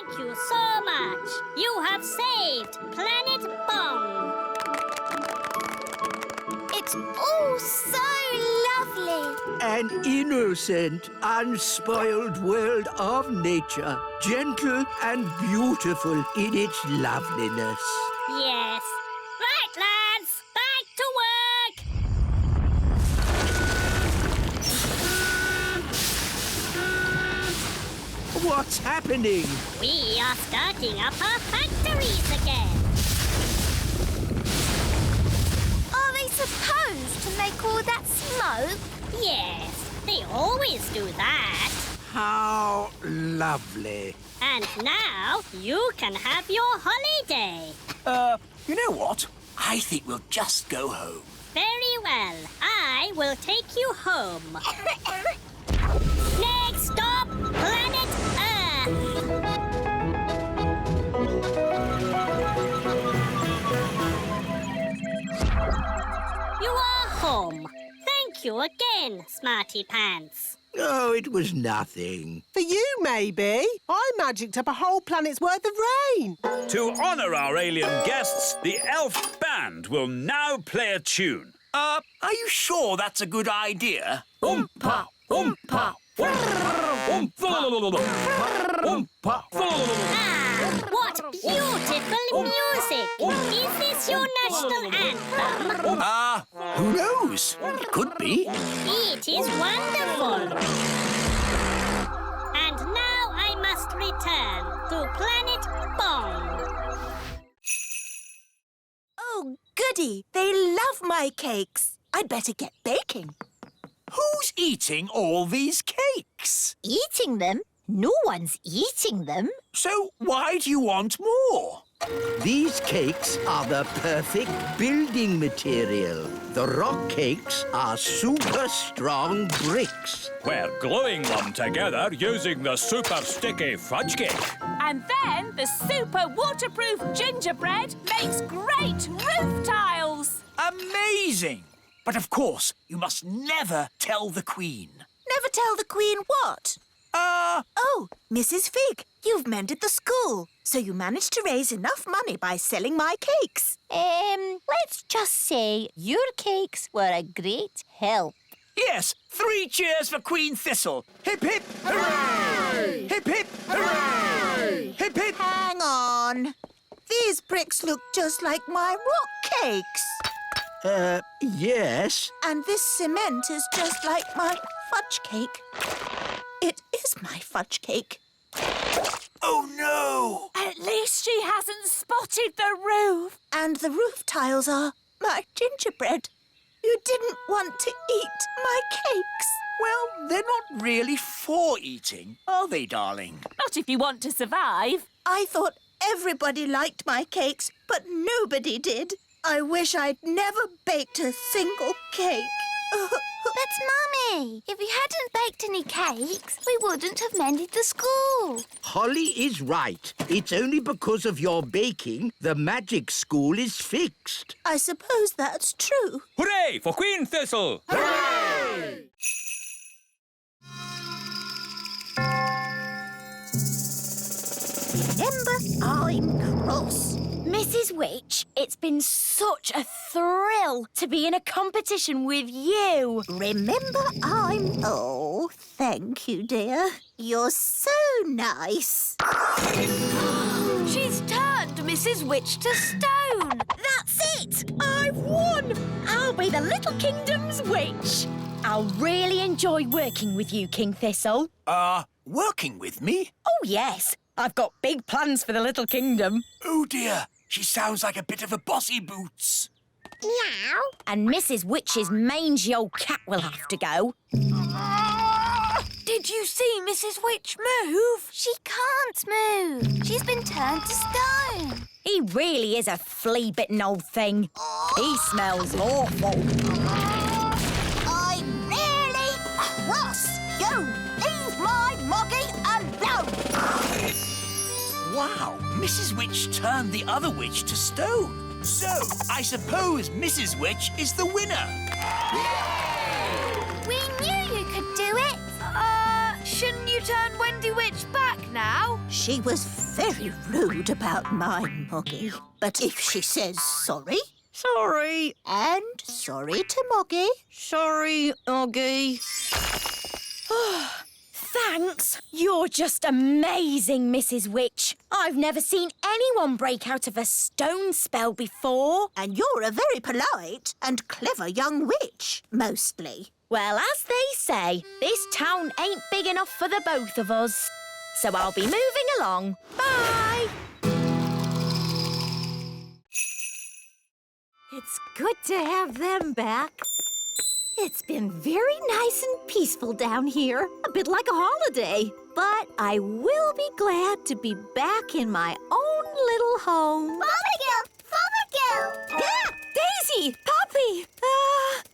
Thank you so much. You have saved Planet Bong. It's all so lovely. An innocent, unspoiled world of nature, gentle and beautiful in its loveliness. Yes. Right, lads. Back to work. What's happening? We are starting up our factories again. Are they supposed to make all that smoke? Yes, they always do that. How lovely. And now you can have your holiday. You know what? I think we'll just go home. Very well. I will take you home. Next stop, Planet Earth. You are home. Thank you again, Smarty Pants. Oh, it was nothing. For you, maybe. I magicked up a whole planet's worth of rain. To honour our alien guests, the elf band will now play a tune. Are you sure that's a good idea? Oompa, oompa, oompa, Ah, what beautiful music! Is this your national anthem? Who knows? It could be. It is wonderful. And now I must return to Planet Bong. Oh, goody. They love my cakes. I'd better get baking. Who's eating all these cakes? Eating them? No one's eating them. So why do you want more? These cakes are the perfect building material. The rock cakes are super strong bricks. We're gluing them together using the super sticky fudge cake. And then the super waterproof gingerbread makes great roof tiles. Amazing! But of course, you must never tell the Queen. Never tell the Queen what? Oh, Mrs. Fig, you've mended the school, so you managed to raise enough money by selling my cakes. Let's just say your cakes were a great help. Yes, 3 cheers for Queen Thistle. Hip, hip, hooray! Hip, hip, hooray! Hip, hip. Hang on. These bricks look just like my rock cakes. Yes. And this cement is just like my fudge cake. It is my fudge cake. Oh, no! At least she hasn't spotted the roof. And the roof tiles are my gingerbread. You didn't want to eat my cakes. Well, they're not really for eating, are they, darling? Not if you want to survive. I thought everybody liked my cakes, but nobody did. I wish I'd never baked a single cake. But, Mummy, if we hadn't baked any cakes, we wouldn't have mended the school. Holly is right. It's only because of your baking the magic school is fixed. I suppose that's true. Hooray for Queen Thistle! Hooray! Remember, I'm cross. Mrs. Witch, it's been such a thrill to be in a competition with you. Remember, I'm... Oh, thank you, dear. You're so nice. She's turned Mrs. Witch to stone. That's it! I've won! I'll be the Little Kingdom's witch. I'll really enjoy working with you, King Thistle. Working with me? Oh, yes. I've got big plans for the Little Kingdom. Oh, dear. She sounds like a bit of a bossy boots. Meow. And Mrs. Witch's mangy old cat will have to go. Did you see Mrs. Witch move? She can't move. She's been turned to stone. He really is a flea-bitten old thing. He smells awful. I'm really cross. You leave my moggy alone. Wow, Mrs. Witch turned the other witch to stone. So, I suppose Mrs. Witch is the winner. We knew you could do it. Shouldn't you turn Wendy Witch back now? She was very rude about my Moggy. But if she says sorry... Sorry. And sorry to Moggy. Sorry, Oggy. Thanks. You're just amazing, Mrs. Witch. I've never seen anyone break out of a stone spell before. And you're a very polite and clever young witch, mostly. Well, as they say, this town ain't big enough for the both of us. So I'll be moving along. Bye. It's good to have them back. It's been very nice and peaceful down here, a bit like a holiday. But I will be glad to be back in my own little home. Fothergill! Yeah, Daisy! Poppy!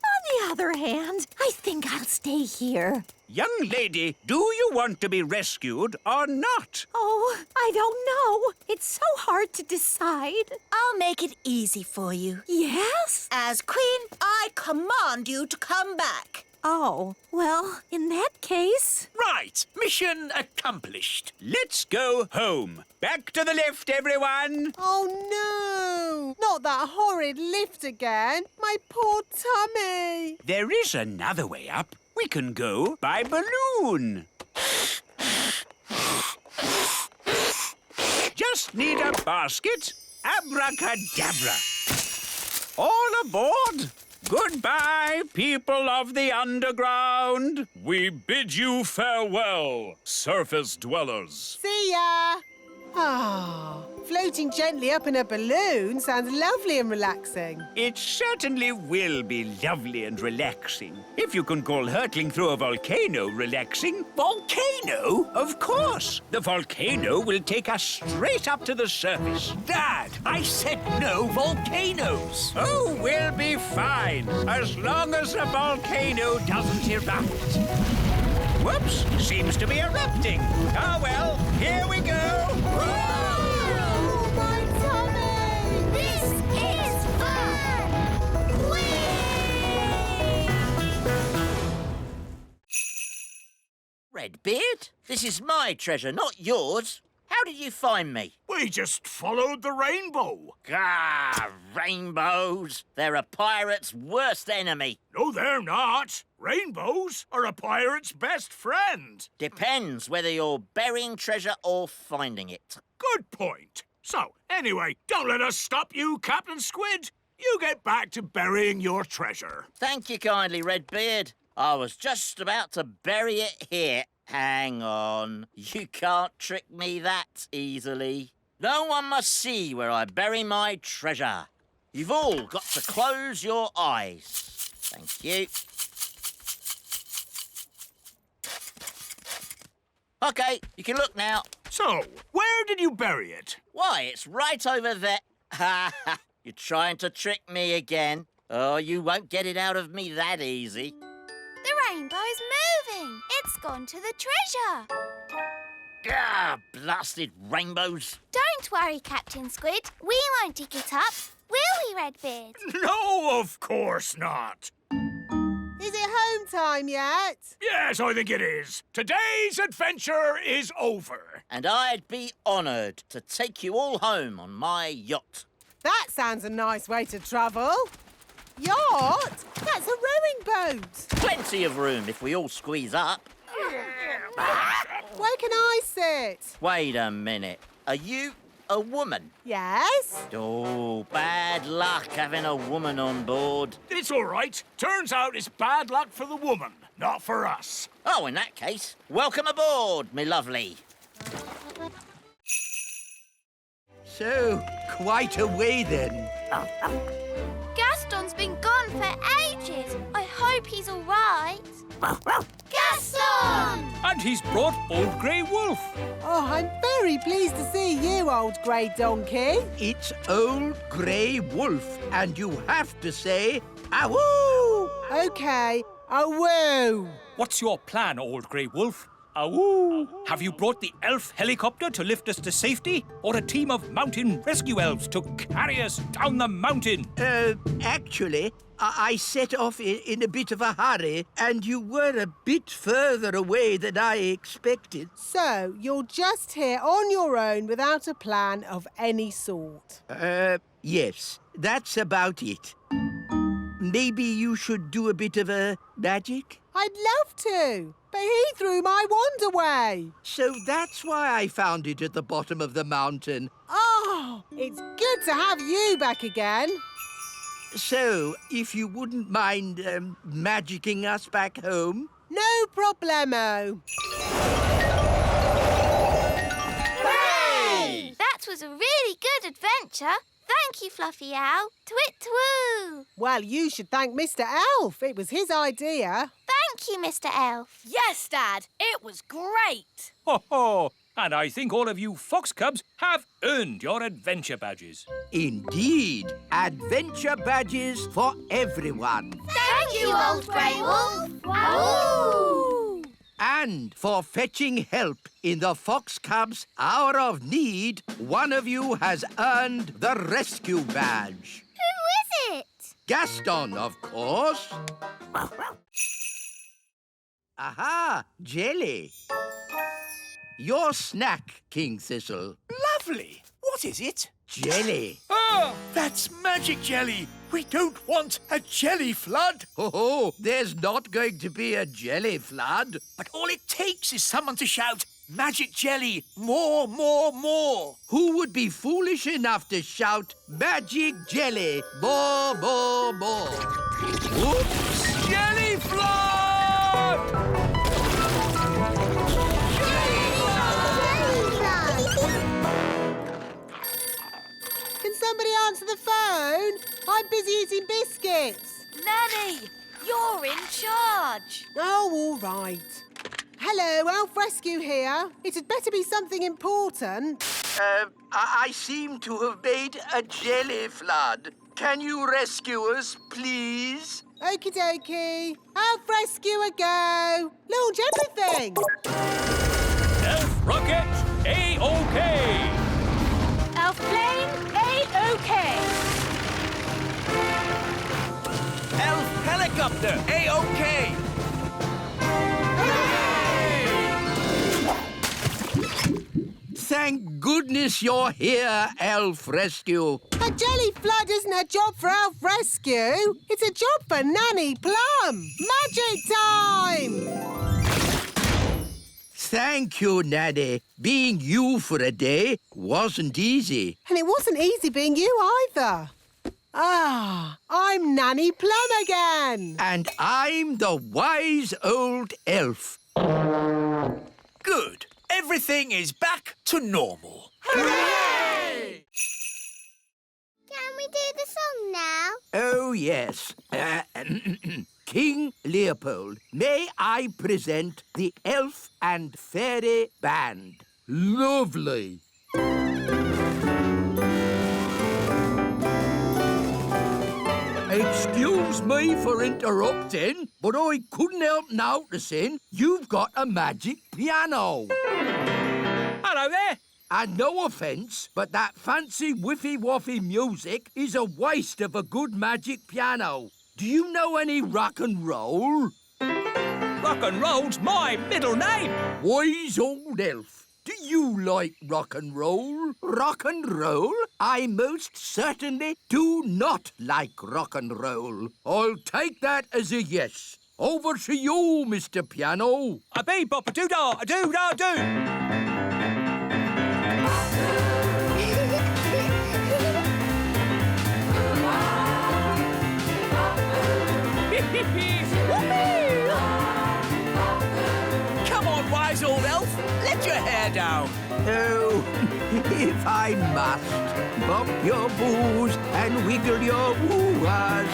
On the other hand, I think I'll stay here. Young lady, do you want to be rescued or not? Oh, I don't know. It's so hard to decide. I'll make it easy for you. Yes? As Queen, I command you to come back. Oh, well, in that case... Right, mission accomplished. Let's go home. Back to the lift, everyone. Oh, no! Not that horrid lift again. My poor tummy. There is another way up. We can go by balloon. Just need a basket. Abracadabra. All aboard. Goodbye, people of the underground. We bid you farewell, surface dwellers. See ya! Ah, floating gently up in a balloon sounds lovely and relaxing. It certainly will be lovely and relaxing. If you can call hurtling through a volcano relaxing. Volcano? Of course. The volcano will take us straight up to the surface. Dad, I said no volcanoes. Oh, we'll be fine, as long as the volcano doesn't erupt. Whoops, seems to be erupting. Oh, well, here we go. Oh, my tummy! This is fun! Whee! Redbeard, this is my treasure, not yours. How did you find me? We just followed the rainbow. Ah, rainbows. They're a pirate's worst enemy. No, they're not. Rainbows are a pirate's best friend. Depends whether you're burying treasure or finding it. Good point. So, anyway, don't let us stop you, Captain Squid. You get back to burying your treasure. Thank you kindly, Redbeard. I was just about to bury it here. Hang on. You can't trick me that easily. No one must see where I bury my treasure. You've all got to close your eyes. Thank you. OK, you can look now. So, where did you bury it? Why, it's right over there. Ha ha! You're trying to trick me again. Oh, you won't get it out of me that easy. The rainbow's moving. It's gone to the treasure. Ah, blasted rainbows. Don't worry, Captain Squid. We won't dig it up. Will we, Redbeard? No, of course not. Is it home time yet? Yes, I think it is. Today's adventure is over. And I'd be honoured to take you all home on my yacht. That sounds a nice way to travel. Yacht? That's a rowing boat. Plenty of room if we all squeeze up. Where can I sit? Wait a minute. Are you a woman? Yes? Oh, bad luck having a woman on board. It's all right. Turns out it's bad luck for the woman, not for us. Oh, in that case, welcome aboard, me lovely. So, quite a way then. Gaston's been gone for ages. I hope he's all right. Gaston! And he's brought Old Grey Wolf. Oh, I'm very pleased to see you, old grey donkey. It's Old Grey Wolf, and you have to say, awoo! OK, awoo. What's your plan, Old Grey Wolf? Awoo! Have you brought the elf helicopter to lift us to safety, or a team of mountain rescue elves to carry us down the mountain? Actually, I set off in a bit of a hurry, and you were a bit further away than I expected. So, you're just here on your own without a plan of any sort? Yes, that's about it. Maybe you should do a bit of a magic? I'd love to, but he threw my wand away. So that's why I found it at the bottom of the mountain. Oh, it's good to have you back again. So, if you wouldn't mind magicking us back home? No problemo. Hooray! That was a really good adventure. Thank you, Fluffy Owl. Twit-twoo! Well, you should thank Mr. Elf. It was his idea. Thank you, Mr. Elf. Yes, Dad. It was great. Ho ho! And I think all of you fox cubs have earned your adventure badges. Indeed. Adventure badges for everyone. Thank you, Old Grey Wolf. Wahoo! And for fetching help in the Fox Cubs' hour of need, one of you has earned the rescue badge. Who is it? Gaston, of course. Aha, jelly. Your snack, King Thistle. Lovely. What is it? Jelly. Ah, that's magic jelly. We don't want a jelly flood. Oh, there's not going to be a jelly flood. But all it takes is someone to shout, magic jelly, more, more, more. Who would be foolish enough to shout, magic jelly, more, more, more? Oops! Jelly flood! Can somebody answer the phone? I'm busy eating biscuits. Nanny, you're in charge. Oh, all right. Hello, Elf Rescue here. It had better be something important. I seem to have made a jelly flood. Can you rescue us, please? Okie dokie. Elf Rescue a go. Launch everything. Elf rocket, A-OK! Elf plane, A-OK. Elf helicopter, A-OK. Thank goodness you're here, Elf Rescue. A jelly flood isn't a job for Elf Rescue. It's a job for Nanny Plum. Magic time! Thank you, Nanny. Being you for a day wasn't easy. And it wasn't easy being you either. Ah, I'm Nanny Plum again. And I'm the wise old elf. Good. Everything is back to normal. Hooray! Can we do the song now? Oh, yes. King Leopold, may I present the Elf and Fairy Band? Lovely. Excuse me for interrupting, but I couldn't help noticing you've got a magic piano. Hello there. And no offence, but that fancy whiffy-woffy music is a waste of a good magic piano. Do you know any rock and roll? Rock and roll's my middle name. Wise old elf. Do you like rock and roll? Rock and roll? I most certainly do not like rock and roll. I'll take that as a yes. Over to you, Mr. Piano. A beep, bop, a doo-dah, a doo-dah, doo. Come on, wise old elf. Let your hair down. Oh, if I must, bump your boos and wiggle your woo-ahs.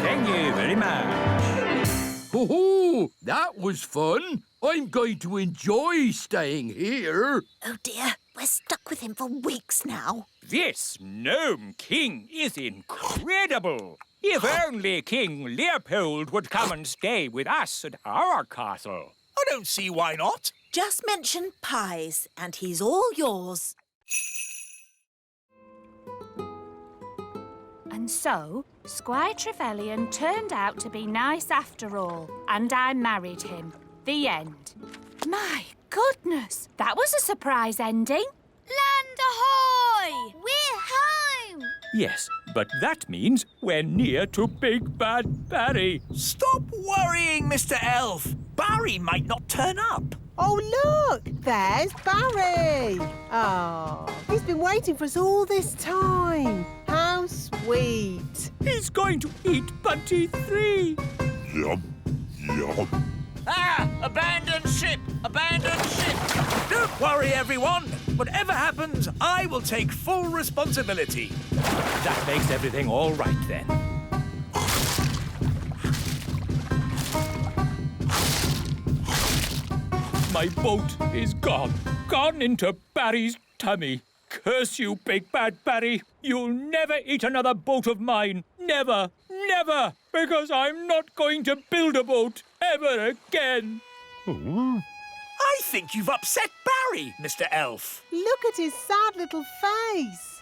Thank you very much. Hoo-hoo! That was fun. I'm going to enjoy staying here. Oh, dear. We're stuck with him for weeks now. This Gnome King is incredible. If only King Leopold would come and stay with us at our castle. I don't see why not. Just mention pies, and he's all yours. And so, Squire Trevelyan turned out to be nice after all, and I married him. The end. My goodness, that was a surprise ending. Land ahoy! We're home! Yes, but that means we're near to Big Bad Barry. Stop worrying, Mr. Elf. Barry might not turn up. Oh, look! There's Barry! Oh, he's been waiting for us all this time. How sweet. He's going to eat Bunty 3. Yum, yum. Ah! Abandoned ship! Abandoned ship! Don't worry, everyone. Whatever happens, I will take full responsibility. That makes everything all right, then. My boat is gone. Gone into Barry's tummy. Curse you, Big Bad Barry. You'll never eat another boat of mine. Never, never. Because I'm not going to build a boat ever again. I think you've upset Barry, Mr. Elf. Look at his sad little face.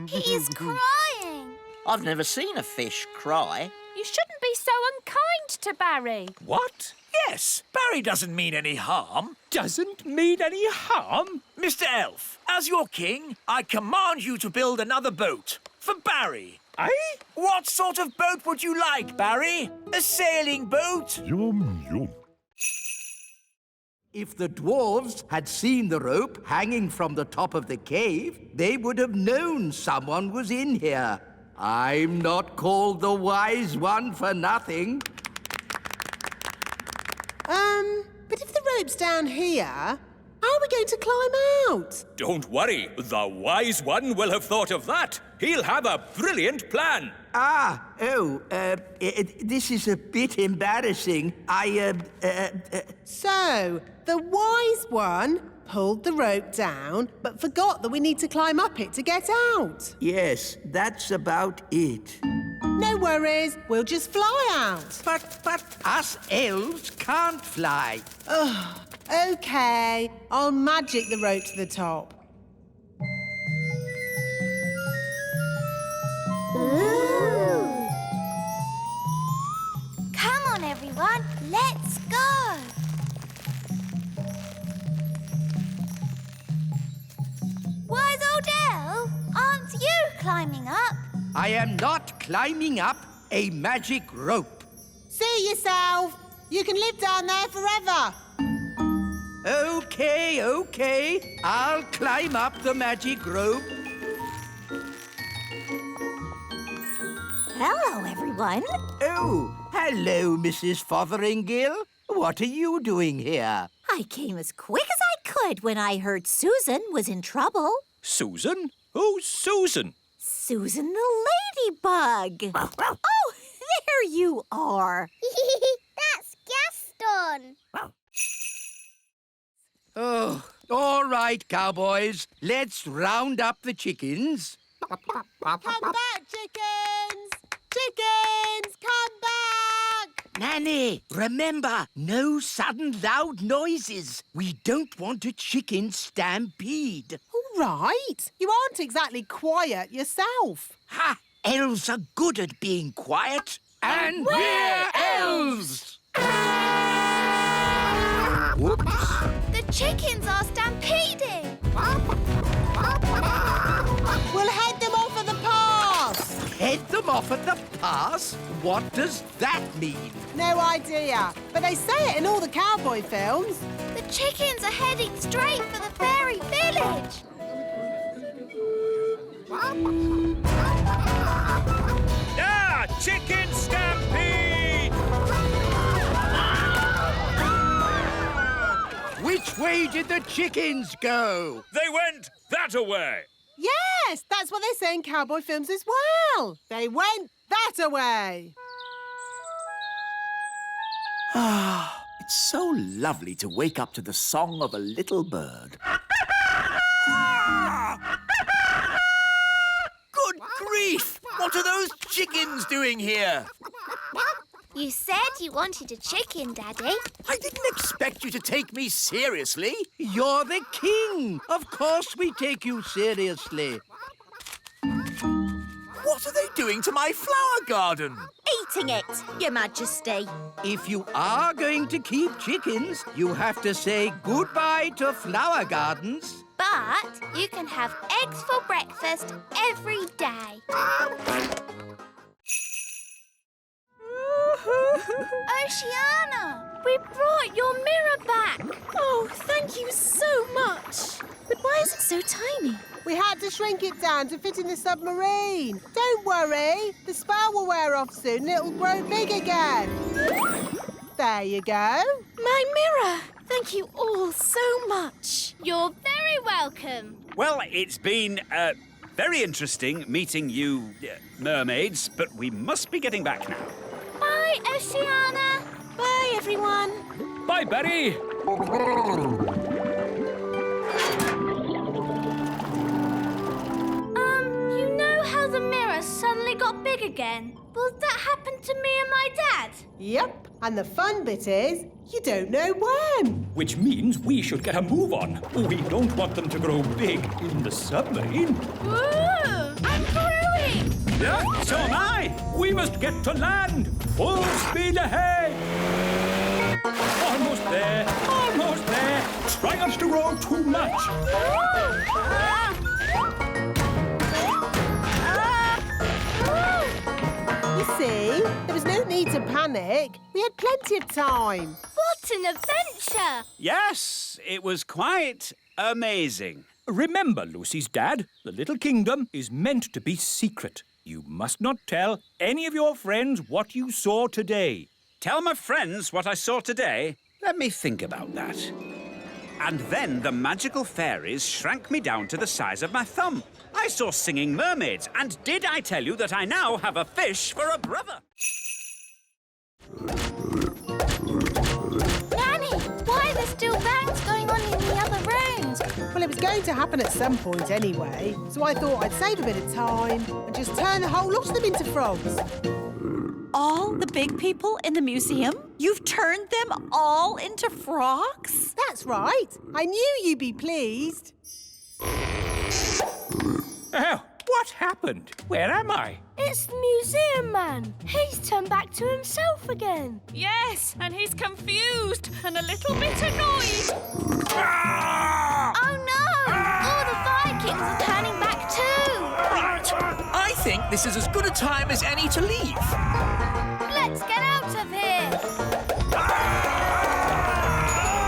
He is crying. I've never seen a fish cry. You shouldn't be so unkind to Barry. What? Yes, Barry doesn't mean any harm. Doesn't mean any harm? Mr. Elf, as your king, I command you to build another boat for Barry. Aye? What sort of boat would you like, Barry? A sailing boat? Yum, yum. If the dwarves had seen the rope hanging from the top of the cave, they would have known someone was in here. I'm not called the Wise One for nothing. But if the rope's down here, how are we going to climb out? Don't worry. The Wise One will have thought of that. He'll have a brilliant plan. This is a bit embarrassing. So, the Wise One pulled the rope down, but forgot that we need to climb up it to get out. Yes, that's about it. No worries, we'll just fly out. But us elves can't fly. OK, I'll magic the rope to the top. Ooh. Come on, everyone, let's go. Wise old elf, aren't you climbing up? I am not climbing up a magic rope. See yourself. You can live down there forever. OK. I'll climb up the magic rope. Hello, everyone. Oh, hello, Mrs. Fotheringill. What are you doing here? I came as quick as I could when I heard Susan was in trouble. Susan? Who's Susan? Susan the ladybug. Oh, there you are. That's Gaston. Oh, all right, cowboys. Let's round up the chickens. Come back, chickens! Chickens, come back! Nanny, remember, no sudden loud noises. We don't want a chicken stampede. All right. You aren't exactly quiet yourself. Ha! Elves are good at being quiet. And we're elves! Whoops. The chickens are stampeding. We'll head them off at the pass. Head them off at the pass? What does that mean? No idea, but they say it in all the cowboy films. The chickens are heading straight for the fairy village. Ah! Chicken stampede! Which way did the chickens go? They went that-a-way. Yes, that's what they say in cowboy films as well. They went that away. Ah, it's so lovely to wake up to the song of a little bird. What are those chickens doing here? You said you wanted a chicken, Daddy. I didn't expect you to take me seriously. You're the king. Of course we take you seriously. What are they doing to my flower garden? Eating it, Your Majesty. If you are going to keep chickens, you have to say goodbye to flower gardens. But you can have eggs for breakfast every day. Oceana, we brought your mirror back. Oh, thank you so much. But why is it so tiny? We had to shrink it down to fit in the submarine. Don't worry, the spell will wear off soon and it'll grow big again. There you go. My mirror. Thank you all so much. You're very welcome. Well, it's been very interesting meeting you, mermaids, but we must be getting back now. Bye, Oceana. Bye, everyone. Bye, Barry. You know how the mirror suddenly got big again? Will that happen to me and my dad? Yep, and the fun bit is, you don't know when. Which means we should get a move on. We don't want them to grow big in the submarine. Ooh, I'm growing. Yeah, so am I. We must get to land. Full speed ahead. Almost there. Almost there. Try not to grow too much. You see, there was no need to panic. We had plenty of time. What an adventure! Yes, it was quite amazing. Remember, Lucy's dad, the little kingdom is meant to be secret. You must not tell any of your friends what you saw today. Tell my friends what I saw today? Let me think about that. And then the magical fairies shrank me down to the size of my thumb. I saw singing mermaids, and did I tell you that I now have a fish for a brother? Nanny, why are there still bangs going on in the other rooms? Well, it was going to happen at some point anyway, so I thought I'd save a bit of time and just turn the whole lot of them into frogs. All the big people in the museum? You've turned them all into frogs? That's right. I knew you'd be pleased. Oh, what happened? Where am I? It's the museum man. He's turned back to himself again. Yes, and he's confused and a little bit annoyed. Oh no! All the Vikings are turning back too. Right. I think this is as good a time as any to leave. Let's get out of here.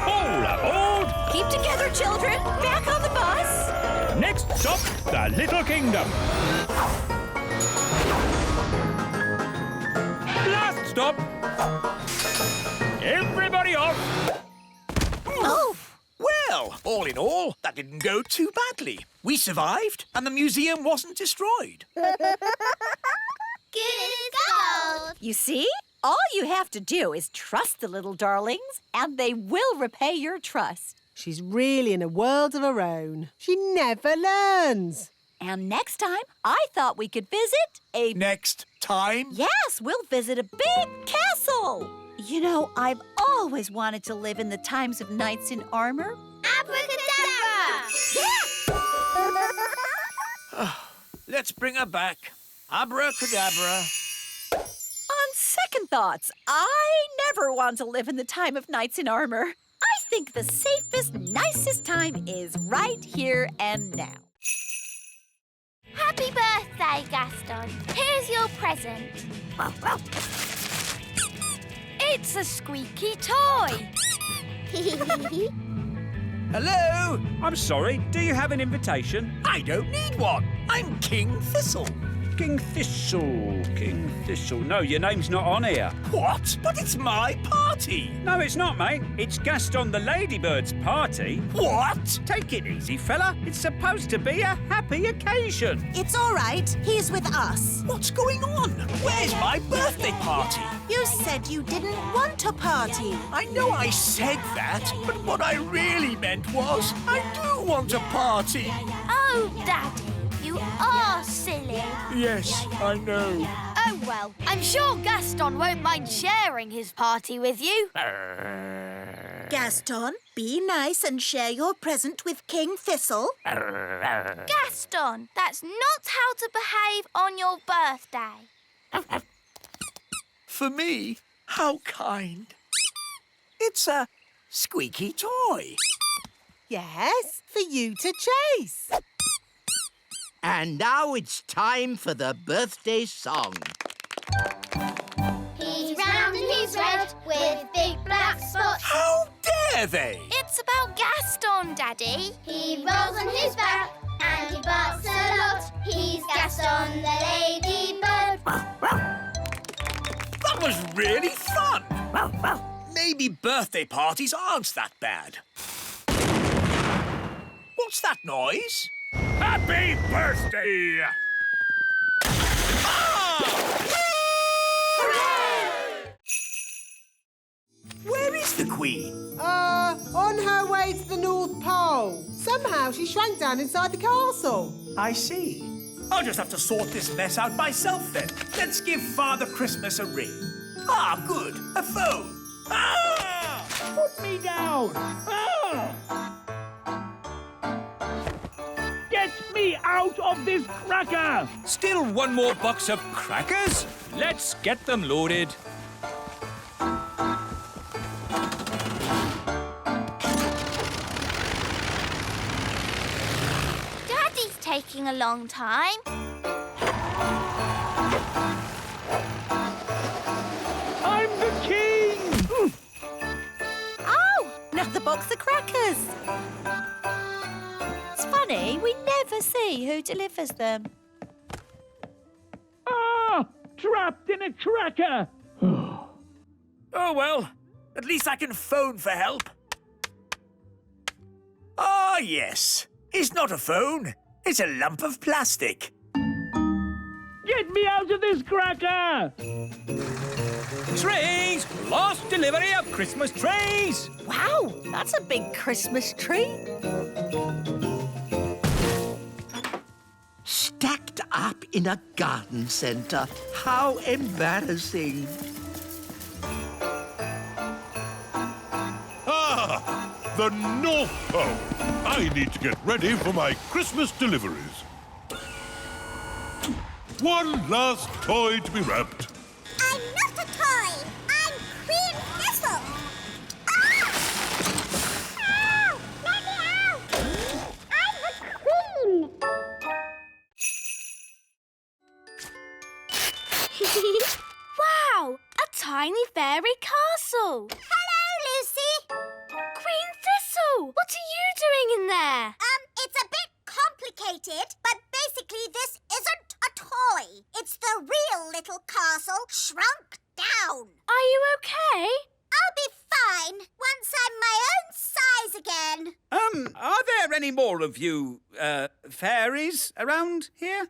Hold aboard! Keep together, children. Back on the bus. Next stop, the Little Kingdom. Last stop. Everybody off. Oh! Well, all in all, that didn't go too badly. We survived, and the museum wasn't destroyed. Good as gold. You see? All you have to do is trust the little darlings, and they will repay your trust. She's really in a world of her own. She never learns. And next time, I thought we could visit a... Next time? Yes, we'll visit a big castle. You know, I've always wanted to live in the times of knights in armor. Abracadabra! Let's bring her back. Abracadabra. On second thoughts, I never want to live in the time of knights in armor. I think the safest, nicest time is right here and now. Happy birthday, Gaston. Here's your present. It's a squeaky toy. Hello? I'm sorry, do you have an invitation? I don't need one. I'm King Thistle. King Thistle, King Thistle. No, your name's not on here. What? But it's my party. No, it's not, mate. It's Gaston the Ladybird's party. What? Take it easy, fella. It's supposed to be a happy occasion. It's all right. He's with us. What's going on? Where's my birthday party? You said you didn't want a party. I know I said that, but what I really meant was I do want a party. Oh, Daddy, you are silly. Yes, I know. Oh, well, I'm sure Gaston won't mind sharing his party with you. Gaston, be nice and share your present with King Thistle. Gaston, that's not how to behave on your birthday. For me? How kind. It's a squeaky toy. Yes, for you to chase. And now it's time for the birthday song. He's round and he's red with big black spots. How dare they? It's about Gaston, Daddy. He rolls on his back and he barks a lot. He's Gaston the ladybird. That was really fun. Maybe birthday parties aren't that bad. What's that noise? Happy birthday! Where is the Queen? On her way to the North Pole. Somehow she shrank down inside the castle. I see. I'll just have to sort this mess out myself then. Let's give Father Christmas a ring. Ah, good. A phone. Ah! Put me down! Get me out of this cracker! Still one more box of crackers? Let's get them loaded. Daddy's taking a long time. I'm the king! Oh, another box of crackers. It's funny, we never see who delivers them. Ah! Trapped in a cracker! Oh, well. At least I can phone for help. Ah, yes. It's not a phone. It's a lump of plastic. Get me out of this cracker! Trays! Last delivery of Christmas trays! Wow, that's a big Christmas tree. Stacked up in a garden centre. How embarrassing. Ah! The North Pole! I need to get ready for my Christmas deliveries. One last toy to be wrapped. I'm not a toy. I'm Queen Thistle. Ah! Ow! Let me out! I'm the Queen. Wow! A tiny fairy castle. Hello, Lucy. Queen Thistle, what are you doing in there? It's a bit complicated, but basically this isn't a toy. It's the real little castle shrunk down. Are you okay? I'll be fine once I'm my own size again. Are there any more of you, fairies around here?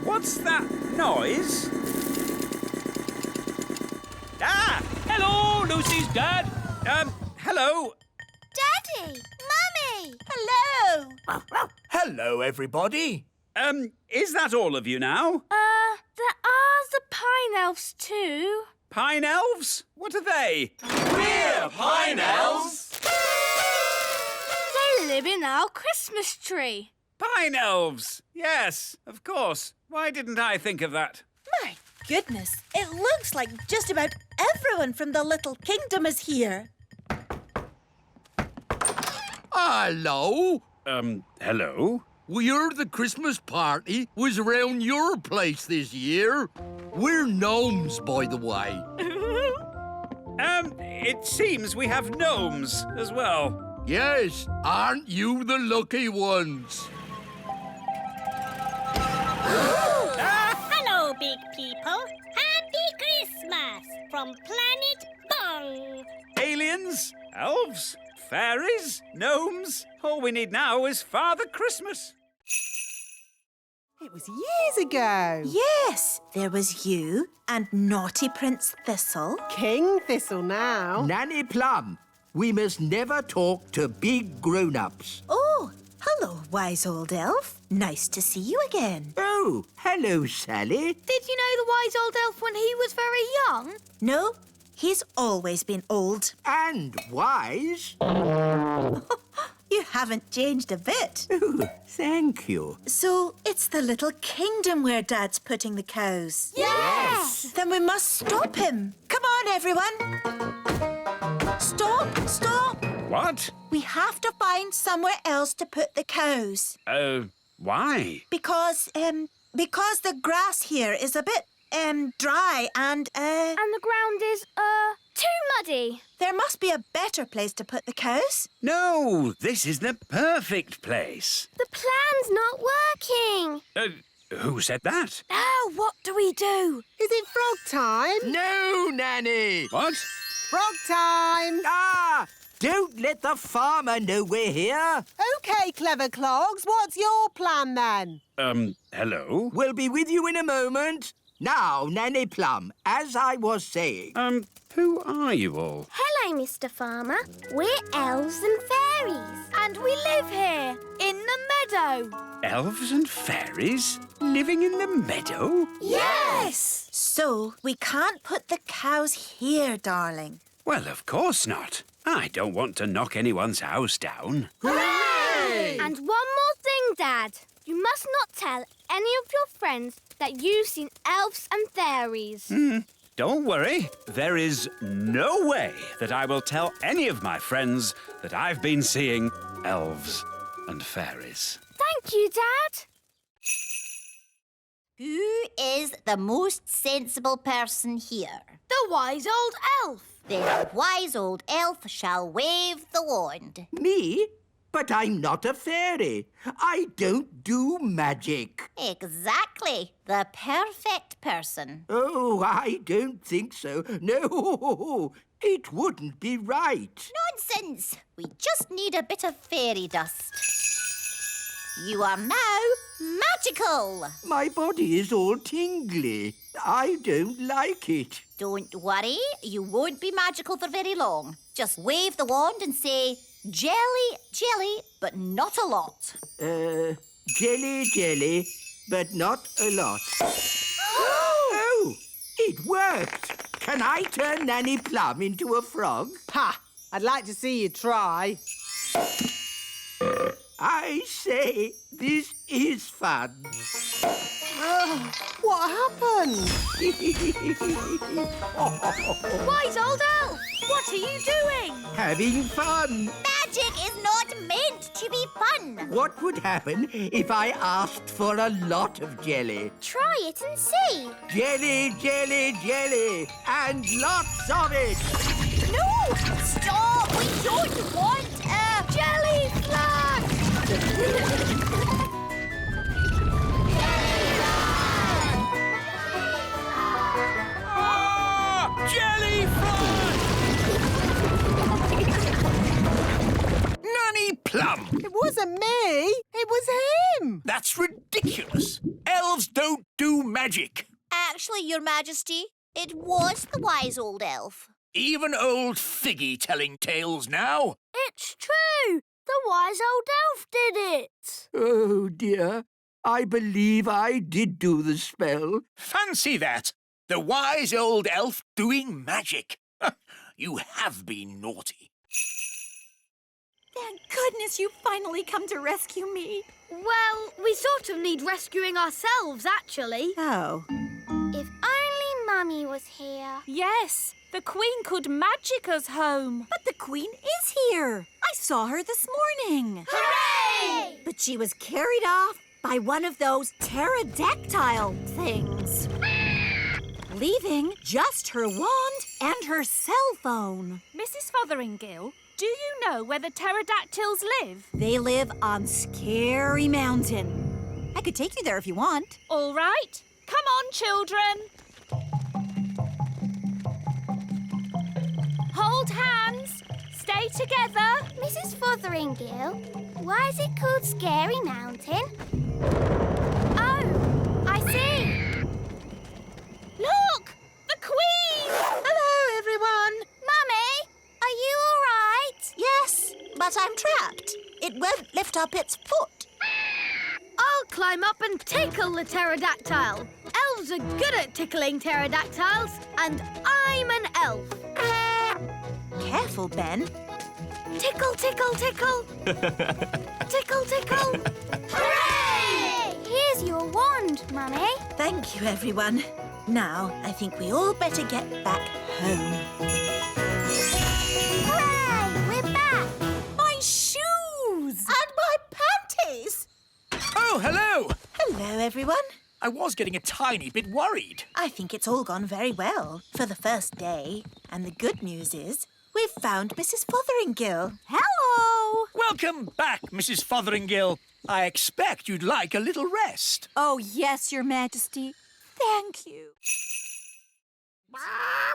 What's that noise? Ah! Hello, Lucy's dad. Hello. Daddy! Mummy! Hello. Hello, everybody. Is that all of you now? There are the pine elves too. Pine elves? What are they? We're Pine Elves. They live in our Christmas tree. Pine elves! Yes, of course. Why didn't I think of that? My goodness, it looks like just about everyone from the Little Kingdom is here. Hello. Hello? We heard the Christmas party was around your place this year. We're gnomes, by the way. It seems we have gnomes as well. Yes, aren't you the lucky ones? Hello, big people. Happy Christmas from Planet Bong. Aliens, elves, fairies, gnomes. All we need now is Father Christmas. It was years ago. Yes, there was you and naughty Prince Thistle. King Thistle now. Nanny Plum. We must never talk to big grown-ups. Oh, hello, wise old elf. Nice to see you again. Oh, hello, Sally. Did you know the wise old elf when he was very young? No, he's always been old. And wise. You haven't changed a bit. Oh, thank you. So it's the little kingdom where Dad's putting the cows. Yes! Then we must stop him. Come on, everyone. Stop. What? We have to find somewhere else to put the cows. Why? Because the grass here is a bit, dry and, And the ground is, too muddy. there must be a better place to put the cows. No, this is the perfect place. The plan's not working. Who said that? Now, what do we do? Is it frog time? No, Nanny. What? Frog time! Ah! Don't let the farmer know we're here. OK, clever clogs, what's your plan then? Hello? We'll be with you in a moment. Now, Nanny Plum, as I was saying... Who are you all? Hello, Mr. Farmer. We're elves and fairies. And we live here, in the meadow. Elves and fairies living in the meadow? Yes! So we can't put the cows here, darling. Well, of course not. I don't want to knock anyone's house down. Hooray! And one more thing, Dad. You must not tell any of your friends that you've seen elves and fairies. Don't worry. There is no way that I will tell any of my friends that I've been seeing elves and fairies. Thank you, Dad. Who is the most sensible person here? The wise old elf. The wise old elf shall wave the wand. Me? But I'm not a fairy. I don't do magic. Exactly. The perfect person. Oh, I don't think so. No, it wouldn't be right. Nonsense. We just need a bit of fairy dust. You are now magical. My body is all tingly. I don't like it. Don't worry. You won't be magical for very long. Just wave the wand and say, jelly, jelly, but not a lot. Jelly, jelly, but not a lot. Oh, it worked. Can I turn Nanny Plum into a frog? Ha! I'd like to see you try. I say, this is fun. What happened? Wise old elf, what are you doing? Having fun. Magic is not meant to be fun. What would happen if I asked for a lot of jelly? Try it and see. Jelly, jelly, jelly, and lots of it. No! Stop! We don't want a Jelly flag! Jelly Nanny Plum! It wasn't me. It was him. That's ridiculous. Elves don't do magic. Actually, Your Majesty, it was the wise old elf. Even old Figgy telling tales now. It's true. The wise old elf did it. Oh, dear. I believe I did do the spell. Fancy that. The wise old elf doing magic. You have been naughty. Thank goodness you finally come to rescue me. Well, we sort of need rescuing ourselves, actually. Oh. If only Mummy was here. Yes, the Queen could magic us home. But the Queen is here. I saw her this morning. Hooray! But she was carried off by one of those pterodactyl things. Leaving just her wand and her cell phone. Mrs. Fotheringill, do you know where the pterodactyls live? They live on Scary Mountain. I could take you there if you want. All right. Come on, children. Hold hands. Stay together. Mrs. Fotheringill, why is it called Scary Mountain? Oh, I see. Look! The Queen! Hello, everyone. Mummy, are you all right? up its foot. I'll climb up and tickle the pterodactyl. Elves are good at tickling pterodactyls, and I'm an elf. Careful, Ben. Tickle, tickle, tickle. Tickle, tickle. Hooray! Here's your wand, Mummy. Thank you, everyone. Now, I think we all better get back home. Hooray! We're back. My shoes! And my panties! Oh, hello! Hello, everyone. I was getting a tiny bit worried. I think it's all gone very well for the first day. And the good news is we've found Mrs. Fotheringill. Hello! Welcome back, Mrs. Fotheringill. I expect you'd like a little rest. Oh, yes, Your Majesty. Thank you.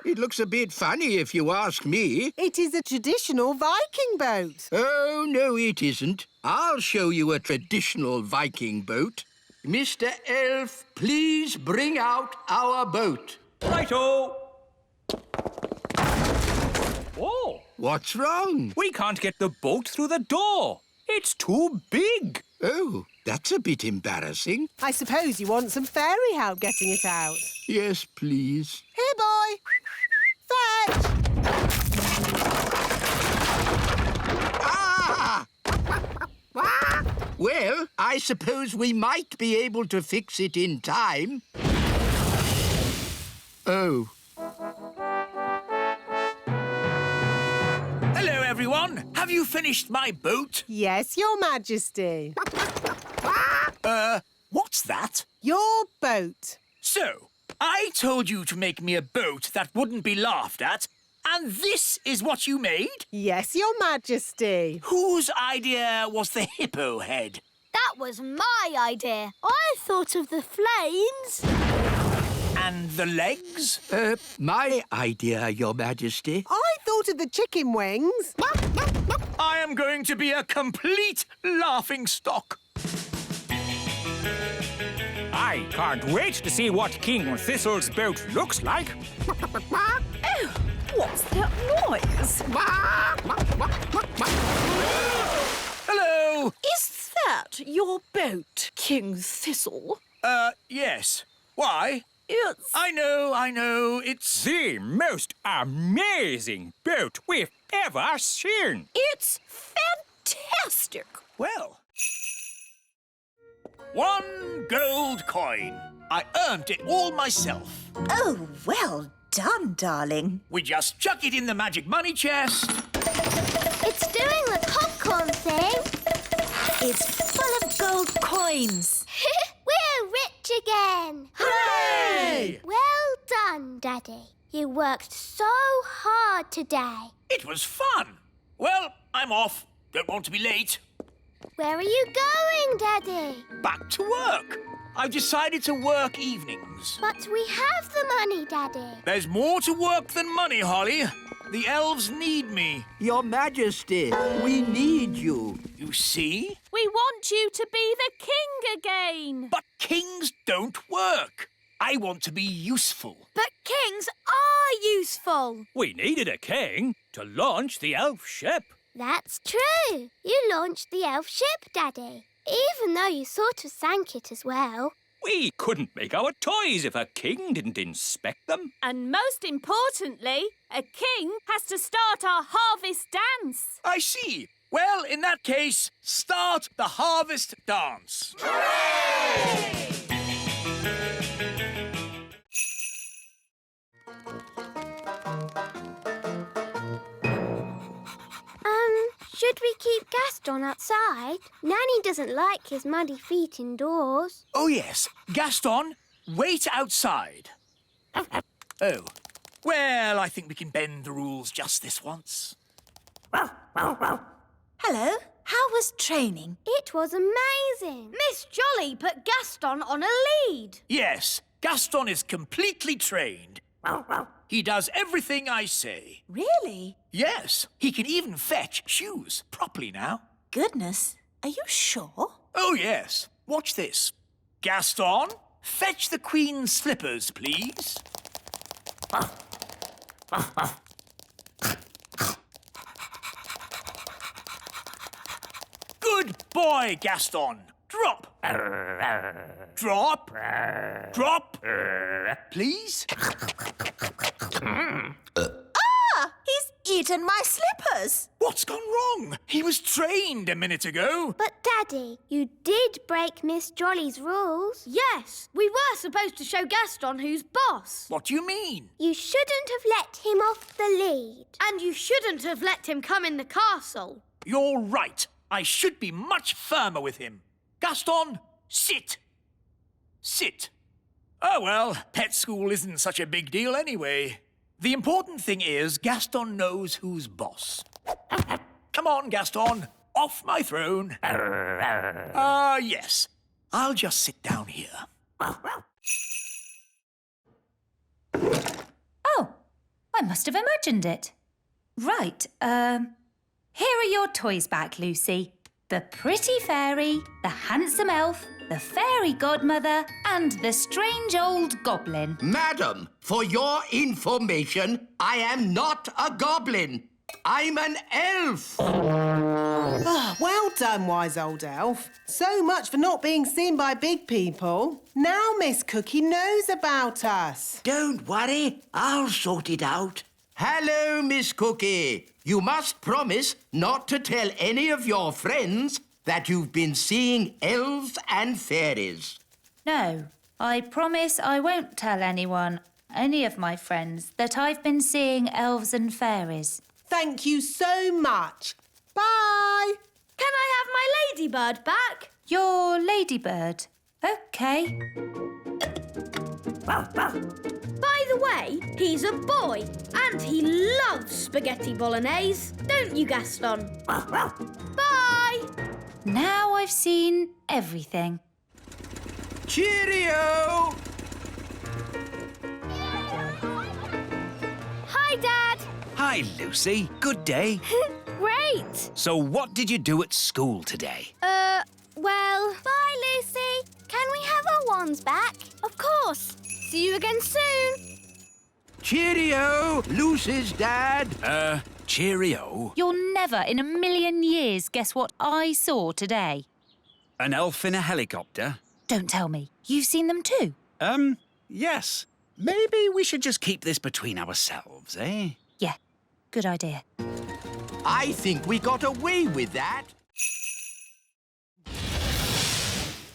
It looks a bit funny if you ask me. It is a traditional Viking boat. Oh, no, it isn't. I'll show you a traditional Viking boat. Mr. Elf, please bring out our boat. Righto! Oh, What's wrong? we can't get the boat through the door. It's too big. Oh, that's a bit embarrassing. I suppose you want some fairy help getting it out. Yes, please. Here, boy. Fetch! Ah! Well, I suppose we might be able to fix it in time. Oh. Hello, everyone. Have you finished my boat? Yes, Your Majesty. What's that? Your boat. So, I told you to make me a boat that wouldn't be laughed at, and this is what you made? Yes, Your Majesty. Whose idea was the hippo head? That was my idea. I thought of the flames. And the legs? My idea, Your Majesty. I thought of the chicken wings. I am going to be a complete laughingstock. I can't wait to see what King Thistle's boat looks like. Oh, what's that noise? Hello. Is that your boat, King Thistle? Yes. Why? It's... I know, it's... The most amazing boat we've ever seen. It's fantastic. Well... 1 gold coin. I earned it all myself. Oh, well done, darling. We just chuck it in the magic money chest. It's doing the popcorn thing. It's full of gold coins. We're rich again. Hooray! Well done, Daddy. You worked so hard today. It was fun. Well, I'm off. Don't want to be late. Where are you going, Daddy? Back to work. I've decided to work evenings. But we have the money, Daddy. There's more to work than money, Holly. The elves need me. Your Majesty, we need you. You see? We want you to be the king again. But kings don't work. I want to be useful. But kings are useful. We needed a king to launch the elf ship. That's true. You launched the elf ship, Daddy. Even though you sort of sank it as well. We couldn't make our toys if a king didn't inspect them. And most importantly, a king has to start our harvest dance. I see. Well, in that case, start the harvest dance. Hooray! Should we keep Gaston outside? Nanny doesn't like his muddy feet indoors. Oh, yes. Gaston, wait outside. Oh. Well, I think we can bend the rules just this once. Hello. How was training? It was amazing. Miss Jolly put Gaston on a lead. Yes, Gaston is completely trained. He does everything I say. Really? Yes, he can even fetch shoes properly now. Goodness. Are you sure? Oh, yes. Watch this. Gaston, fetch the Queen's slippers, please. Good boy, Gaston. Drop. Drop. Drop. Please. He's eaten my slippers. What's gone wrong? He was trained a minute ago. But, Daddy, you did break Miss Jolly's rules. Yes, we were supposed to show Gaston who's boss. What do you mean? You shouldn't have let him off the lead. And you shouldn't have let him come in the castle. You're right. I should be much firmer with him. Gaston, sit. Sit. Oh, well, pet school isn't such a big deal anyway. The important thing is Gaston knows who's boss. Come on, Gaston. Off my throne. Yes. I'll just sit down here. Oh, I must have imagined it. Right, here are your toys back, Lucy. The pretty fairy, the handsome elf, the fairy godmother, and the strange old goblin. Madam, for your information, I am not a goblin. I'm an elf. Well done, wise old elf. So much for not being seen by big people. Now Miss Cookie knows about us. Don't worry, I'll sort it out. Hello, Miss Cookie. You must promise not to tell any of your friends that you've been seeing elves and fairies. No, I promise I won't tell anyone, any of my friends, that I've been seeing elves and fairies. Thank you so much. Bye. Can I have my ladybird back? Your ladybird? OK. By the way, he's a boy and he loves spaghetti bolognese. Don't you, Gaston? Bye! Now I've seen everything. Cheerio! Hi, Dad. Hi, Lucy. Good day. Great. So what did you do at school today? Well... Bye, Lucy. Can we have our wands back? Of course. See you again soon. Cheerio, Lucy's dad. Cheerio. You'll never in a million years guess what I saw today. An elf in a helicopter? Don't tell me. You've seen them too? Yes. Maybe we should just keep this between ourselves, eh? Yeah, good idea. I think we got away with that.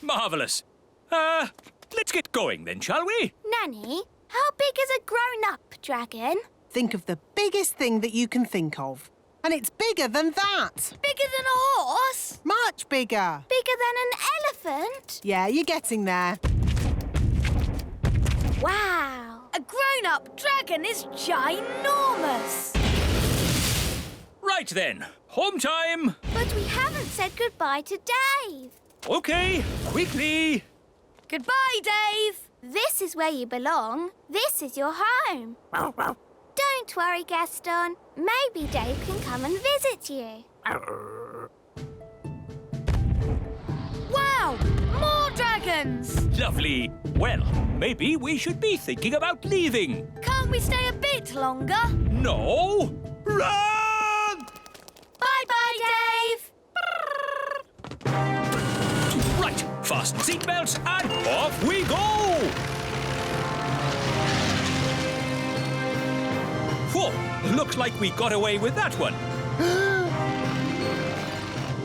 Marvellous. Let's get going then, shall we? Nanny, how big is a grown-up dragon? Think of the biggest thing that you can think of. And it's bigger than that. Bigger than a horse? Much bigger. Bigger than an elephant? Yeah, you're getting there. Wow. A grown-up dragon is ginormous. Right then, home time. But we haven't said goodbye to Dave. OK, quickly. Goodbye, Dave. This is where you belong. This is your home. Don't worry, Gaston. Maybe Dave can come and visit you. Wow! More dragons! Lovely. Well, maybe we should be thinking about leaving. Can't we stay a bit longer? No. Run! Bye-bye, Dave! Right, fasten seatbelts and off we go! Whoa, looks like we got away with that one.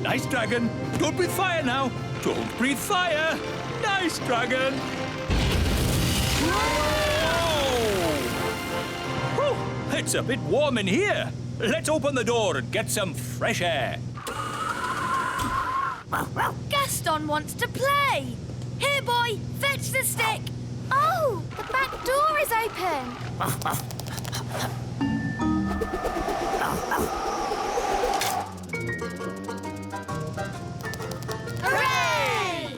Nice dragon. Don't breathe fire now. Don't breathe fire. Nice dragon. Whoa! Whew, it's a bit warm in here. Let's open the door and get some fresh air. Gaston wants to play. Here, boy, fetch the stick. Oh, the back door is open. Hooray!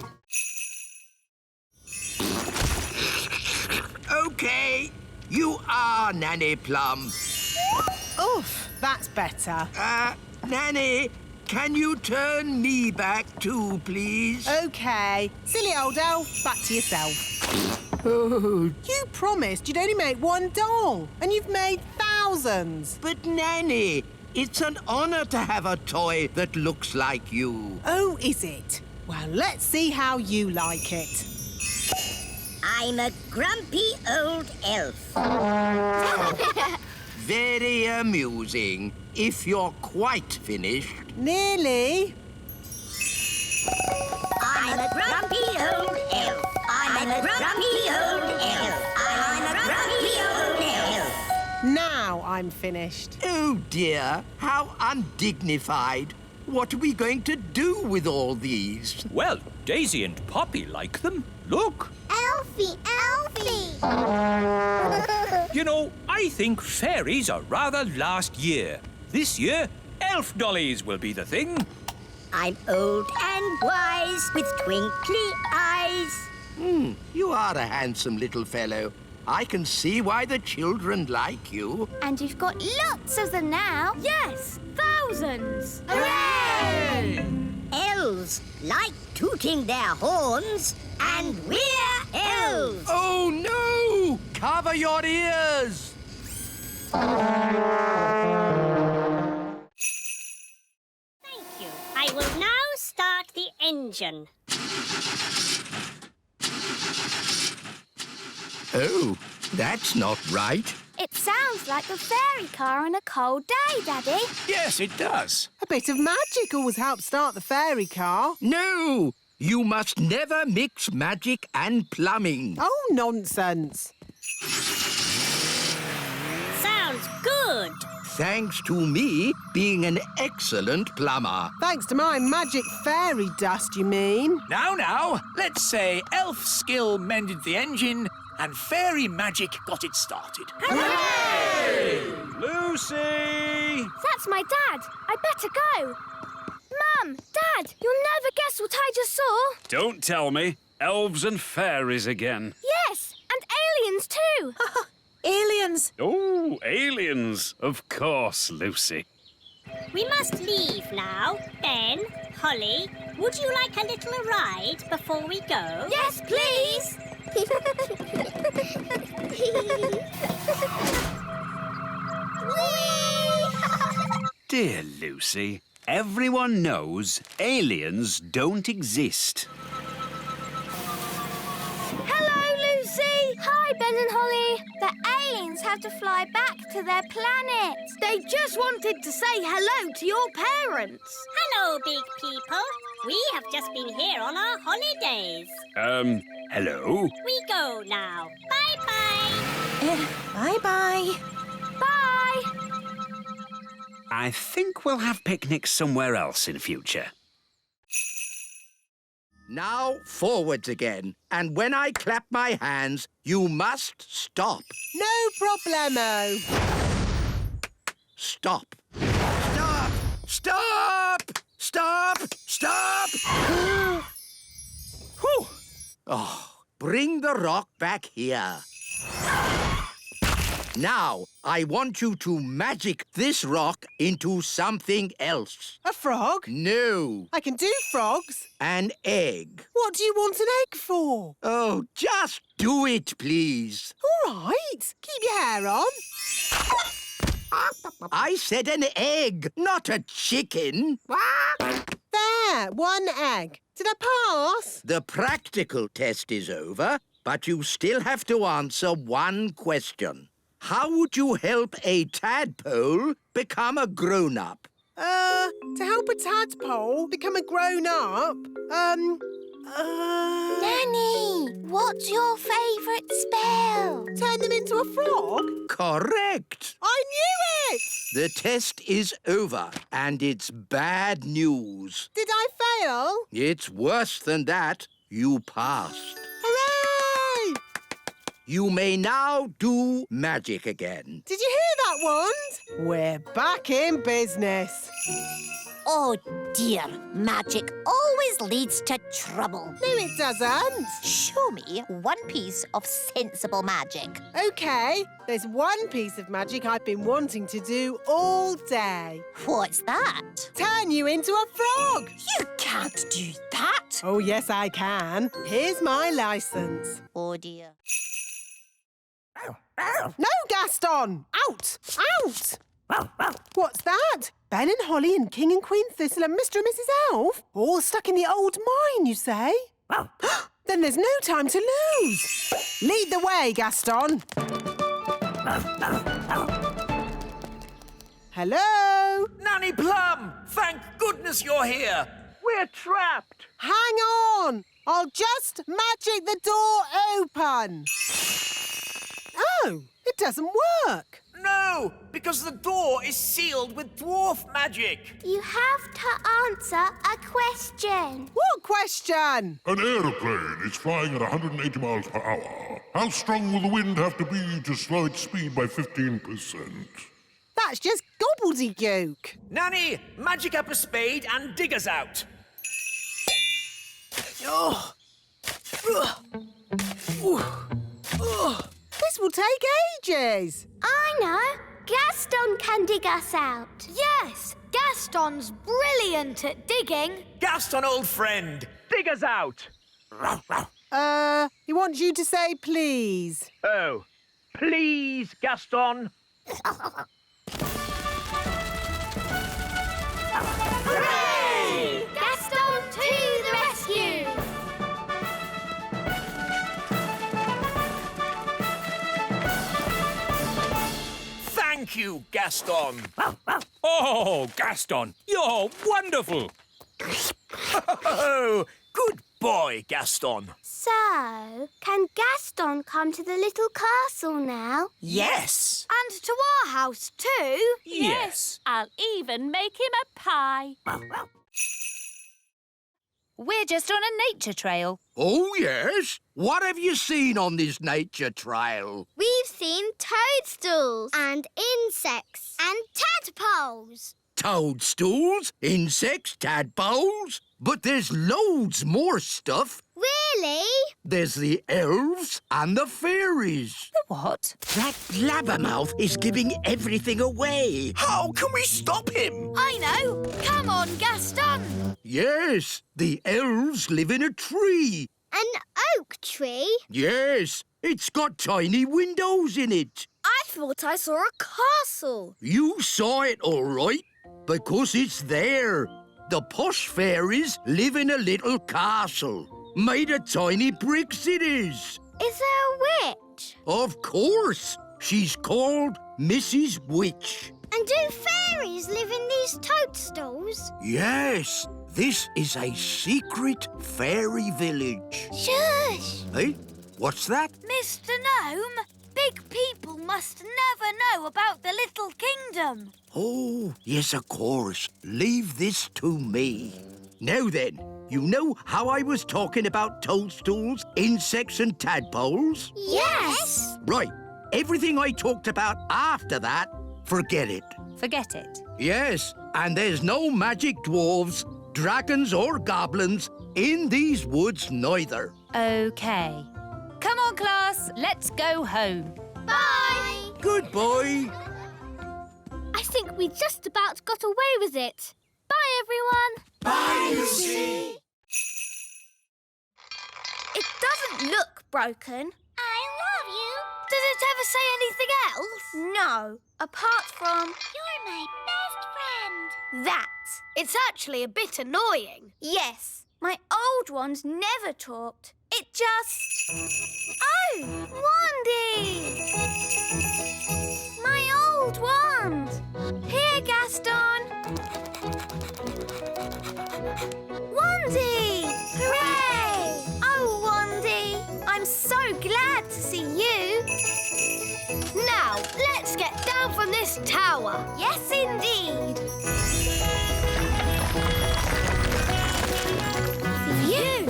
OK, you are Nanny Plum. Oof, that's better. Nanny, can you turn me back too, please? OK. Silly old elf, back to yourself. You promised you'd only make one doll, and you've made thousands. But, Nanny, It's an honor to have a toy that looks like you. Oh, is it? Well, let's see how you like it. I'm a grumpy old elf. Very amusing. If you're quite finished. Nearly. I'm a grumpy old elf. I'm a grumpy old elf. I'm a grumpy old elf. Now I'm finished. Oh, dear. How undignified. What are we going to do with all these? Well, Daisy and Poppy like them. Look. Elfie, Elfie! You know, I think fairies are rather last year. This year, elf dollies will be the thing. I'm old and wise with twinkly eyes. You are a handsome little fellow. I can see why the children like you. And you've got lots of them now. Yes, thousands. Hooray! Elves like tooting their horns, and we're elves. Oh, no! Cover your ears! Thank you. I will now start the engine. Oh, that's not right. It sounds like a fairy car on a cold day, Daddy. Yes, it does. A bit of magic always helps start the fairy car. No! You must never mix magic and plumbing. Oh, nonsense. Sounds good. Thanks to me being an excellent plumber. Thanks to my magic fairy dust, you mean? Now, let's say elf skill mended the engine and fairy magic got it started. Hey! Lucy! That's my dad. I better go. Mum, Dad, you'll never guess what I just saw. Don't tell me. Elves and fairies again. Yes, and aliens too. Aliens! Oh, aliens. Of course, Lucy. We must leave now. Ben, Holly, would you like a little ride before we go? Yes, please. Dear Lucy, everyone knows aliens don't exist. Hello, Lucy. Hi, Ben and Holly. The aliens have to fly back to their planet. They just wanted to say hello to your parents. Hello, big people. We have just been here on our holidays. Hello? We go now. Bye-bye. Bye-bye. Bye. I think we'll have picnics somewhere else in future. Now forwards again. And when I clap my hands, you must stop. No problemo. Stop. Stop! Stop! Stop! Stop! Whew. Oh, bring the rock back here. Now, I want you to magic this rock into something else. A frog? No. I can do frogs. An egg. What do you want an egg for? Oh, just do it, please. All right. Keep your hair on. I said an egg, not a chicken. There, one egg. Did I pass? The practical test is over, but you still have to answer one question. How would you help a tadpole become a grown-up? To help a tadpole become a grown-up, Nanny, what's your favourite spell? turn them into a frog? Correct. I knew it! The test is over, and it's bad news. Did I fail? It's worse than that. You passed. Hooray! You may now do magic again. Did you hear that, Wand? We're back in business. Oh, dear. Magic always leads to trouble. No, it doesn't. Show me one piece of sensible magic. OK, there's one piece of magic I've been wanting to do all day. What's that? Turn you into a frog. You can't do that. Oh, yes, I can. Here's my licence. Oh, dear. No, Gaston! Out! Out! What's that? Ben and Holly and King and Queen Thistle and Mr. and Mrs. Elf? All stuck in the old mine, you say? Then there's no time to lose. Lead the way, Gaston. Hello? Nanny Plum! Thank goodness you're here! We're trapped. Hang on. I'll just magic the door open. Oh, it doesn't work. No, because the door is sealed with dwarf magic. You have to answer a question. What question? An aeroplane is flying at 180 miles per hour. How strong will the wind have to be to slow its speed by 15%? That's just gobbledygook. Nanny, magic up a spade and dig us out. Oh. This will take ages. I know. Gaston can dig us out. Yes, Gaston's brilliant at digging. Gaston, old friend, dig us out. He wants you to say please. Oh, please, Gaston. Hooray! Gaston to the rescue! Thank you, Gaston. Oh, Gaston, you're wonderful. Oh, good boy, Gaston. So, can Gaston come to the little castle now? Yes. And to our house too. Yes. I'll even make him a pie. We're just on a nature trail. Oh, yes? What have you seen on this nature trail? We've seen toadstools and insects and tadpoles. Toadstools, insects, tadpoles. But there's loads more stuff. Really? There's the elves and the fairies. The what? That blabbermouth is giving everything away. How can we stop him? I know. Come on, Gaston. Yes, the elves live in a tree. An oak tree? Yes, it's got tiny windows in it. I thought I saw a castle. You saw it all right, because it's there. The posh fairies live in a little castle. Made of tiny bricks it is. Is there a witch? Of course. She's called Mrs. Witch. And do fairies live in these toadstools? Yes, this is a secret fairy village. Shush! Hey, what's that? Mr. Gnome, big people must never know about the little kingdom. Oh, yes, of course. Leave this to me. Now then, you know how I was talking about toadstools, insects and tadpoles? Yes! Right. Everything I talked about after that, forget it. Forget it. Yes, and there's no magic dwarves, dragons or goblins in these woods neither. OK. Come on, class. Let's go home. Bye! Goodbye. I think we just about got away with it. Bye, everyone. Bye, Lucy. It doesn't look broken. I love you. Does it ever say anything else? No, apart from You're my best friend. that. It's actually a bit annoying. Yes, my old ones never talked. It just... Oh, Wandy! My old wand. Here, Gaston. Wandy! Hooray! Oh, Wandy, I'm so glad to see you. Now, let's get down from this tower. Yes, indeed. Phew!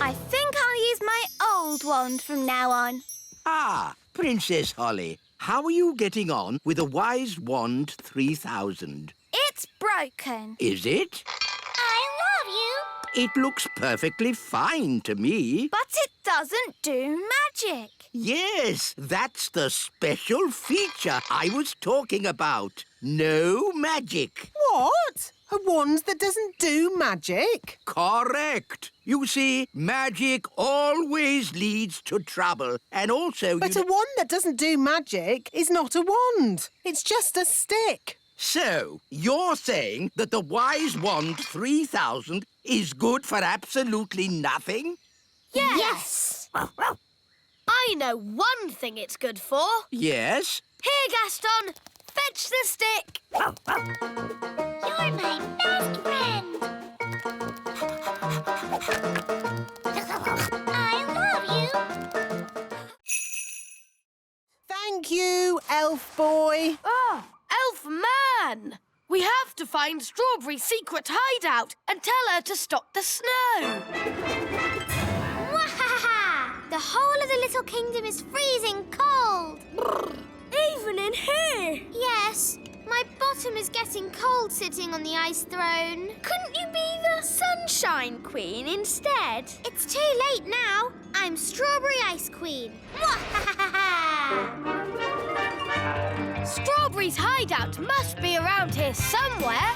I think I'll use my old wand from now on. Ah, Princess Holly, how are you getting on with the Wise Wand 3000? It's broken. Is it? I love you. It looks perfectly fine to me. But it doesn't do magic. Yes, that's the special feature I was talking about. No magic. What? A wand that doesn't do magic? Correct. You see, magic always leads to trouble, and also But a wand that doesn't do magic is not a wand. It's just a stick. So, you're saying that the Wise Wand 3000 is good for absolutely nothing? Yes. I know one thing it's good for. Yes? Here, Gaston. Fetch the stick. You're my best friend. I love you. Thank you, elf boy. Oh, Elf Man! We have to find Strawberry's secret hideout and tell her to stop the snow. Wahaha! The whole of the little kingdom is freezing cold. Even in here? Yes, my bottom is getting cold sitting on the ice throne. Couldn't you be the Sunshine Queen instead? It's too late now. I'm Strawberry Ice Queen. Wahaha! Strawberry's hideout must be around here somewhere.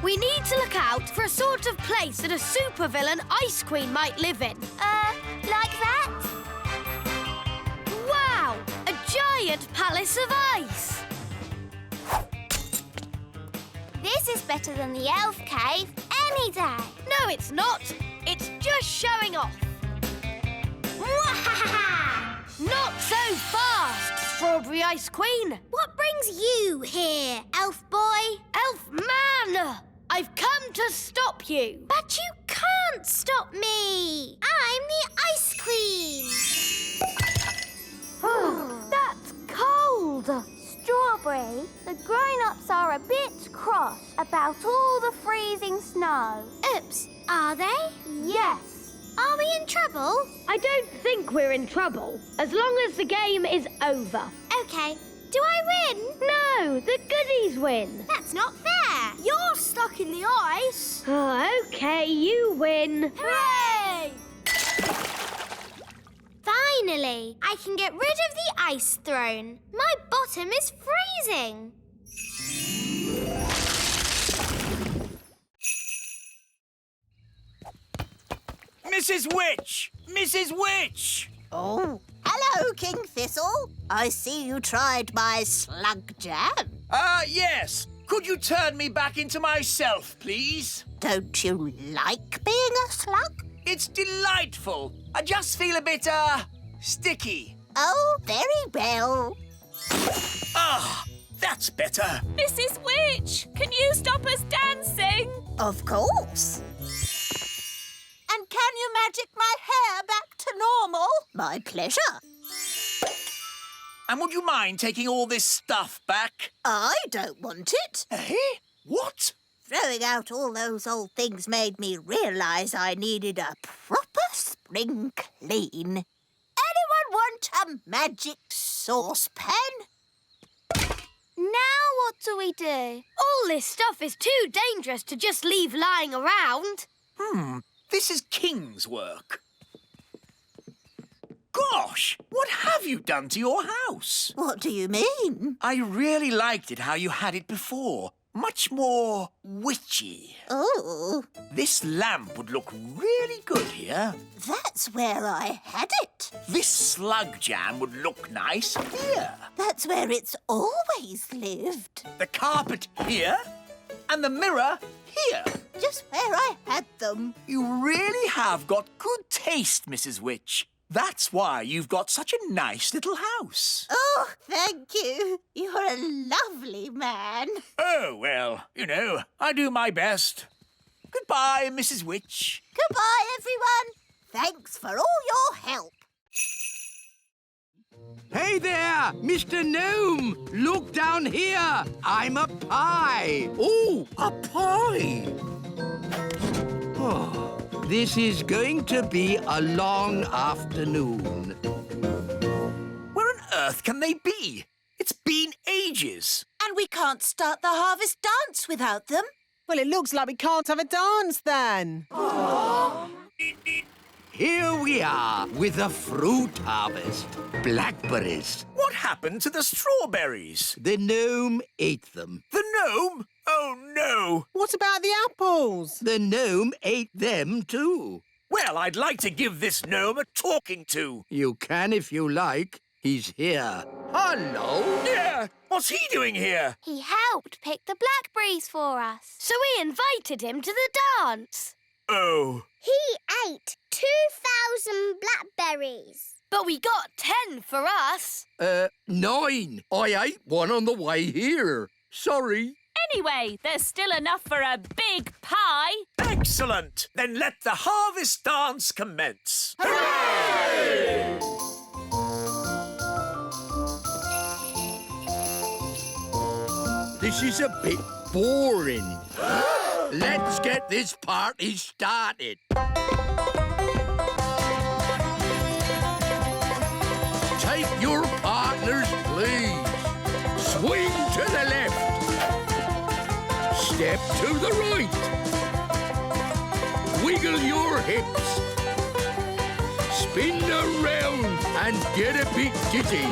We need to look out for a sort of place that a supervillain Ice Queen might live in. Like that? Wow! A giant palace of ice! This is better than the elf cave any day. No, it's not. It's just showing off. Wahaha! Not so fast, Strawberry Ice Queen. What brings you here, elf boy? Elf Man! I've come to stop you. But you can't stop me. I'm the Ice Queen. That's cold. Strawberry, the grown-ups are a bit cross about all the freezing snow. Oops, are they? Yes. Are we in trouble? I don't think we're in trouble, as long as the game is over. Okay. Do I win? No, the goodies win. That's not fair. You're stuck in the ice. Okay, you win. Hooray! Finally, I can get rid of the ice throne. My bottom is freezing. Mrs. Witch! Mrs. Witch! Oh, hello, King Thistle. I see you tried my slug jam. Yes. Could you turn me back into myself, please? Don't you like being a slug? It's delightful. I just feel a bit, sticky. Oh, very well. Ah, that's better. Mrs. Witch, can you stop us dancing? Of course. And can you magic my hair back to normal? My pleasure. And would you mind taking all this stuff back? I don't want it. Eh? What? Throwing out all those old things made me realise I needed a proper spring clean. Anyone want a magic saucepan? Now what do we do? All this stuff is too dangerous to just leave lying around. This is King's work. Gosh, what have you done to your house? What do you mean? I really liked it how you had it before. Much more witchy. Oh, This lamp would look really good here. that's where I had it. This slug jam would look nice here. That's where it's always lived. The carpet here. And the mirror here. Just where I had them. You really have got good taste, Mrs. Witch. That's why you've got such a nice little house. Oh, thank you. You're a lovely man. Oh, well, you know, I do my best. Goodbye, Mrs. Witch. Goodbye, everyone. Thanks for all your help. Hey there, Mr. Gnome! Look down here! I'm a pie! Oh, a pie! Oh, this is going to be a long afternoon. Where on earth can they be? It's been ages. And we can't start the harvest dance without them. Well, it looks like we can't have a dance then. here we are with a fruit harvest. Blackberries. What happened to the strawberries? The gnome ate them. The gnome? Oh, no. What about the apples? The gnome ate them too. Well, I'd like to give this gnome a talking to. You can if you like. He's here. Hello. Yeah, what's he doing here? He helped pick the blackberries for us. So we invited him to the dance. Oh. He ate 2,000 blackberries. But we got 10 for us. 9. I ate one on the way here. Sorry. Anyway, there's still enough for a big pie. Excellent. Then let the harvest dance commence. Hooray! This is a bit boring. Let's get this party started. Take your partners, please. Swing to the left. Step to the right. Wiggle your hips. Spin around and get a bit dizzy.